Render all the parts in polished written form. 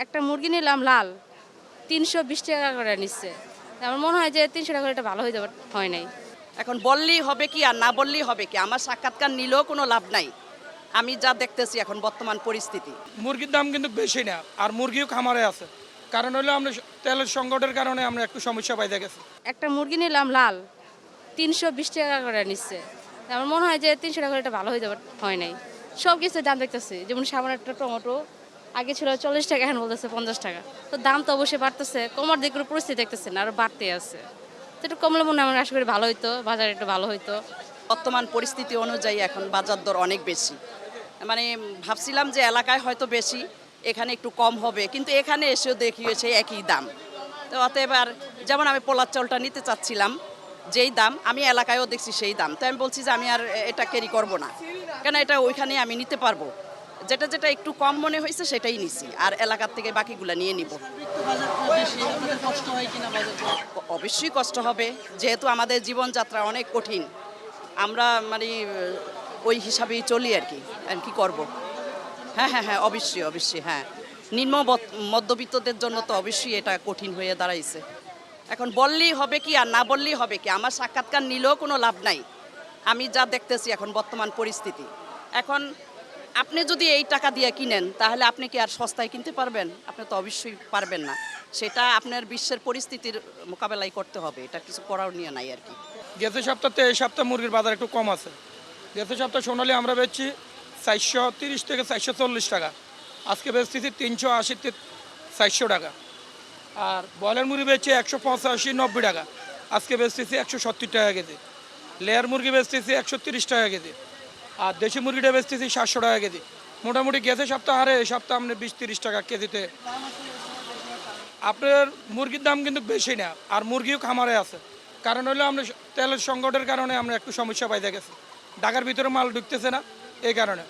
একটা মুরগি নিলাম লাল ৩২০ টাকা করে নিচ্ছে। আমার মনে হয় যে ৩০০ টাকা করে এটা ভালো হইতে হয় নাই। এখন বললেই হবে কি আর না বললেই হবে কি, আমার সাক্ষাৎকার নিলেও কোনো লাভ নাই। আমি যা দেখতেছি এখন বর্তমান পরিস্থিতি। মুরগির দাম কিন্তু বেশি না, আর মুরগিও খামারে আছে। কারণ হলো আমরা তেলের সংকটের কারণে আমরা একটু সমস্যা পাইতে গেছি। একটা মুরগি নিলাম লাল ৩২০ টাকা করে নিচ্ছে। আমার মনে হয় যে ৩০০ টাকা করে এটা ভালো হইতে হয় নাই। সব কিছুর দাম দেখতেছি, যেমন সামান্য একটা টমেটো আগে ছিল 40 টাকা, এখন বলতেছে 50 টাকা। তো দাম তো অবশ্যই বাড়তেছে, কমার দিকে কোনো পরিস্থিতি দেখতেছে না, আরও বাড়তে আছে। তো একটু কমলে মনে হয় আমরা আশা করি ভালো হইতো, বাজার একটু ভালো হইতো। বর্তমান পরিস্থিতি অনুযায়ী এখন বাজার দর অনেক বেশি। মানে ভাবছিলাম যে এলাকায় হয়তো বেশি, এখানে একটু কম হবে, কিন্তু এখানে এসেও দেখি সেই একই দাম। তো অতএব আর যেমন আমি পোলার চাউলটা নিতে চাচ্ছিলাম যেই দাম, আমি এলাকায়ও দেখছি সেই দাম। তো আমি বলছি যে আমি আর এটা ক্যারি করব না, কেন এটা ওইখানে আমি নিতে পারবো। যেটা যেটা একটু কম মনে হয়েছে সেটাই নিছি, আর এলাকার থেকে বাকিগুলো নিয়ে নিব। অবশ্যই কষ্ট হবে, যেহেতু আমাদের জীবনযাত্রা অনেক কঠিন। আমরা মানে ওই হিসাবেই চলি আর কি, আর কি করব। হ্যাঁ হ্যাঁ হ্যাঁ, অবশ্যই অবশ্যই, হ্যাঁ। নিম্ন মধ্যবিত্তদের জন্য তো অবশ্যই এটা কঠিন হয়ে দাঁড়াইছে। এখন বললেই হবে কি আর না বললেই হবে কি, আমার সাক্ষাৎকার নিলেও কোনো লাভ নাই। আমি যা দেখতেছি এখন বর্তমান পরিস্থিতি। এখন আপনি যদি এই টাকা দিয়ে কিনেন, তাহলে আপনি কি আর সস্তায় কিনতে পারবেন? আপনি তো অবশ্যই পারবেন না। সেটা আপনার বিশ্বের পরিস্থিতির মোকাবেলাই করতে হবে, এটা কিছু করার নিয়ে নাই আর কি। গেছে সপ্তাহে এই সপ্তাহে মুরগির বাজার একটু কম আছে। গেছে সপ্তাহে সোনালি আমরা বেচছি 430 থেকে 440 টাকা, আজকে বেচতেছি 380 থেকে 400 টাকা। আর ব্রয়লার মুরগি বেচছি 185-90 টাকা, আজকে বেচতেছি 170 টাকা কেজি। লেয়ার মুরগি বেচতেছি 130 টাকা কেজি, আর দেশি মুরগিটা বেচতেছি 700 টাকা কেজি। মোটামুটি গেছে সপ্তাহ হারে এই সপ্তাহ আপনি 20-30 টাকা কেজিতে। আপনার মুরগির দাম কিন্তু বেশি না, আর মুরগিও খামারে আছে। কারণ হলো আমরা তেলের সংকটের কারণে আমরা একটু সমস্যা পাইতে গেছি। ঢাকার ভিতরে মাল ঢুকতেছে না এই কারণে।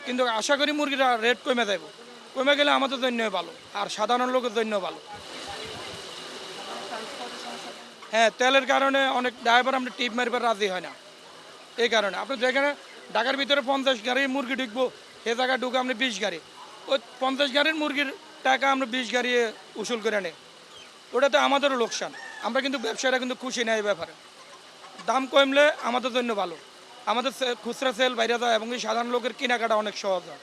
কিন্তু আশা করি মুরগির রেট কমে যাবে, কমে গেলে আমাদের জন্য ভালো, আর সাধারণ লোকের জন্য ভালো। হ্যাঁ, তেলের কারণে অনেক ড্রাইভার আমরা টিপ মারবার রাজি হয় না। এই কারণে আপনি যেখানে ঢাকার ভিতরে 50 গাড়ির মুরগি ঢুকবো, সে জায়গায় ঢুকে আপনি 20 গাড়ি, ওই 50 গাড়ির মুরগির টাকা আমরা 20 গাড়ি উসুল করে নেই। ওটাতে আমাদেরও লোকসান। আমরা কিন্তু ব্যবসায়ীরা কিন্তু খুশি না এই ব্যাপারে। দাম কমলে আমাদের জন্য ভালো, আমাদের খুচরা সেল বাইরে যায় এবং এই সাধারণ লোকের কেনাকাটা অনেক সহজ হয়।